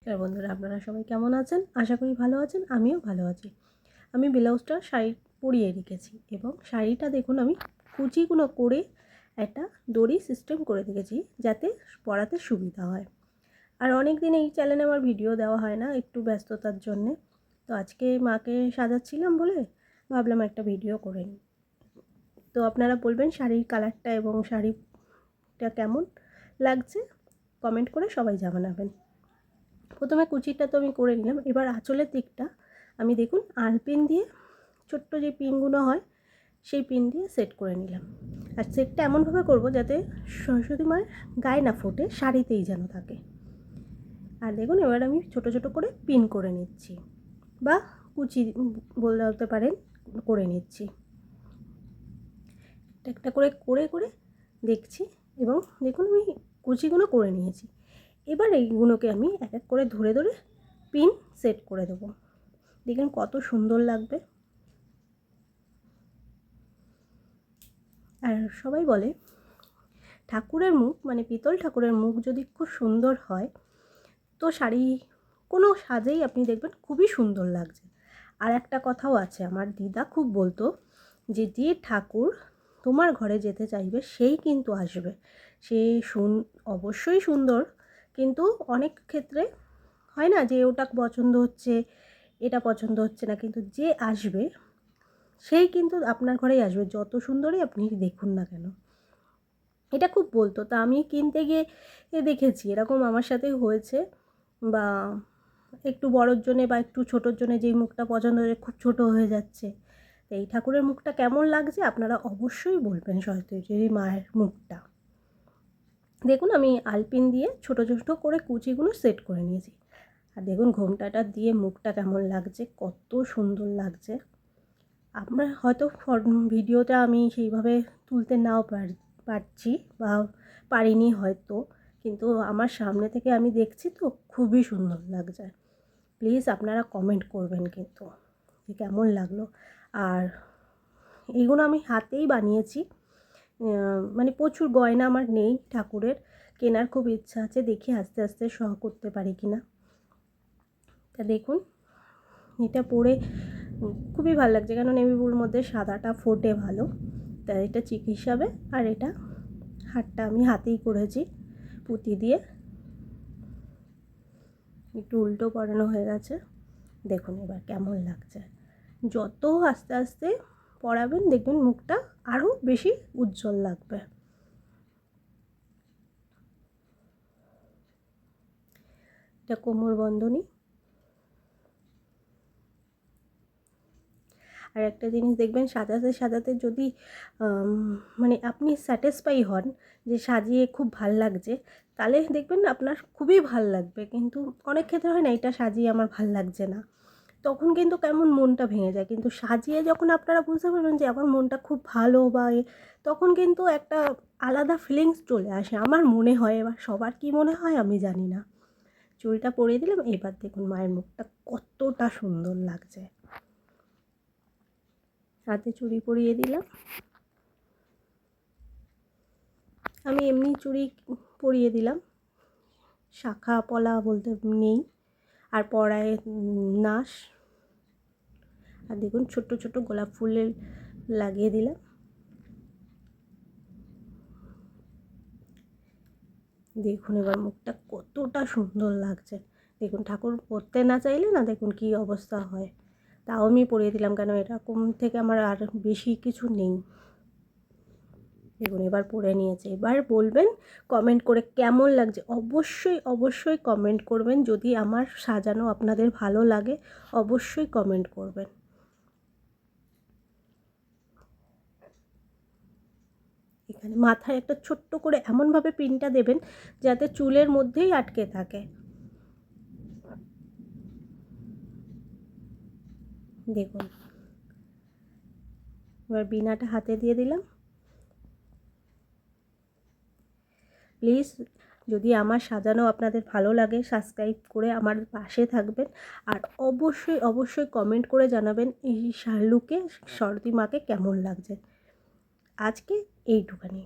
নমস্কার বন্ধুরা, আপনারা সবাই কেমন আছেন? আশা করি ভালো আছেন। আমিও ভালো আছি। আমি ব্লাউজটা শাড়ি পরিয়ে রেখেছি এবং শাড়িটা দেখুন আমি কুচিগুলো করে একটা দড়ি সিস্টেম করে রেখেছি যাতে পরাতে সুবিধা হয়। আর অনেক দিন এই চ্যানেলে আমার ভিডিও দেওয়া হয় না, একটু ব্যস্ততার জন্যে। তো আজকে মাকে সাজাচ্ছিলাম বলে ভাবলাম একটা ভিডিও করে নিই। তো আপনারা বলবেন শাড়ির কালারটা এবং শাড়িটা কেমন লাগছে কমেন্ট করে সবাই জানাবেন। প্রথমে কুচিটা তো আমি করে নিলাম। এবার আঁচলের দিকটা আমি দেখুন আলপিন দিয়ে ছোট্ট যে পিনগুলো হয় সেই পিন দিয়ে সেট করে নিলাম। আর সেটটা এমনভাবে করব যাতে সরস্বতী মায়ের গায়ে না ফোটে, শাড়িতেই যেন থাকে। আর দেখুন এবার আমি ছোট ছোট করে পিন করে নিচ্ছি বা কুচি বলতে পারেন করে নিচ্ছি। একটা করে করে করে দেখছি এবং দেখুন আমি কুচিগুলো করে নিয়েছি। এবার এইগুলোকে আমি এক এক করে ধরে ধরে পিন সেট করে দেবো। দেখুন কত সুন্দর লাগবে। আর সবাই বলে ঠাকুরের মুখ মানে পিতল ঠাকুরের মুখ যদি খুব সুন্দর হয় তো শাড়ি কোনো সাজেই আপনি দেখবেন খুবই সুন্দর লাগছে। আর একটা কথাও আছে, আমার দিদা খুব বলতো যে যে ঠাকুর তোমার ঘরে যেতে চাইবে সেই কিন্তু আসবে। সে অবশ্যই সুন্দর, কিন্তু অনেক ক্ষেত্রে হয় না যে ওটা পছন্দ হচ্ছে এটা পছন্দ হচ্ছে না, কিন্তু যে আসবে সেই কিন্তু আপনার ঘরেই আসবে, যত সুন্দরই আপনি দেখুন না কেন। এটা খুব বলতো। তা আমি কিনতে গিয়ে দেখেছি এরকম আমার সাথে হয়েছে। বা একটু বড়োর জন্যে বা একটু ছোটোর জন্যে যেই মুখটা পছন্দ হয়ে খুব ছোটো হয়ে যাচ্ছে। তো এই ঠাকুরের মুখটা কেমন লাগছে আপনারা অবশ্যই বলবেন। সরস্বতী মায়ের মুখটা দেখুন আমি আলপিন দিয়ে ছোটো ছোটো করে কুচিগুলো সেট করে নিয়েছি। আর দেখুন ঘোমটাটা দিয়ে মুখটা কেমন লাগছে, কত সুন্দর লাগছে। আপনার হয়তো ভিডিওটা আমি সেইভাবে তুলতে নাও পারছি বা পারিনি হয়তো, কিন্তু আমার সামনে থেকে আমি দেখছি তো খুবই সুন্দর লাগছে। প্লিজ আপনারা কমেন্ট করবেন কিন্তু যে কেমন লাগলো। আর এইগুলো আমি হাতেই বানিয়েছি। মানে প্রচুর গয়না আমার নেই ঠাকুরের, কেনার খুব ইচ্ছা আছে, দেখি আস্তে আস্তে করতে পারি কি না। তা দেখুন এটা পরে খুবই ভালো লাগছে, কারণ নেভি ব্লুর মধ্যে সাদাটা ফোটে ভালো, তাই এটা চিক হিসাবে। আর এটা হারটা আমি হাতেই করেছি পুঁতি দিয়ে, একটু উল্টো পরানো হয়ে গেছে। দেখুন এবার কেমন লাগছে। যত আস্তে আস্তে পরাবেন দেখবেন মুখটা আরও বেশি উজ্জ্বল লাগবে। এটা কোমর বন্ধনী। আর একটা জিনিস দেখবেন সাজাতে সাজাতে যদি মানে আপনি স্যাটিসফাই হন যে সাজিয়ে খুব ভাল লাগছে, তাহলে দেখবেন আপনার খুবই ভাল লাগবে। কিন্তু অনেক ক্ষেত্রে হয় না এটা সাজিয়ে আমার ভাল লাগছে না, তখন কিন্তু কেমন মনটা ভেঙে যায়। কিন্তু সাজিয়ে যখন আপনারা বুঝতে পারবেন যে আমার মনটা খুব ভালো বা তখন কিন্তু একটা আলাদা ফিলিংস চলে আসে আমার মনে হয়। এবার সবার কী মনে হয় আমি জানি না। চুলটা পরিয়ে দিলাম, এবার দেখুন মায়ের মুখটা কতটা সুন্দর লাগছে। হাতে চুড়ি পরিয়ে দিলাম। আমি এমনি চুড়ি পরিয়ে দিলাম, শাখা পলা বলতে নেই। আর পরায় নাশ। আর দেখুন ছোট্ট ছোট্ট গোলাপ ফুলের লাগিয়ে দিলাম। দেখুন এবার মুখটা কতটা সুন্দর লাগছে। দেখুন ঠাকুর পরতে না চাইলে না দেখুন কী অবস্থা হয়। তাও আমি পরিয়ে দিলাম, কেন এরকম থেকে আমার আর বেশি কিছু নেই। দেখুন এবার পরে নিয়েছে। এবার বলবেন কমেন্ট করে কেমন লাগছে, অবশ্যই অবশ্যই কমেন্ট করবেন। যদি আমার সাজানো আপনাদের ভালো লাগে অবশ্যই কমেন্ট করবেন। এখানে মাথায় একটা ছোট্ট করে এমনভাবে পিনটা দেবেন যাতে চুলের মধ্যেই আটকে থাকে। দেখুন এবার বিনাটা হাতে দিয়ে দিলাম। প্লিজ যদি আমার সাজানো আপনাদের ভালো লাগে সাবস্ক্রাইব করে আমার পাশে থাকবেন। আর অবশ্যই অবশ্যই কমেন্ট করে জানাবেন এই লুকে সরস্বতী মাকে কেমন লাগছে। আজকে এইটুখানি।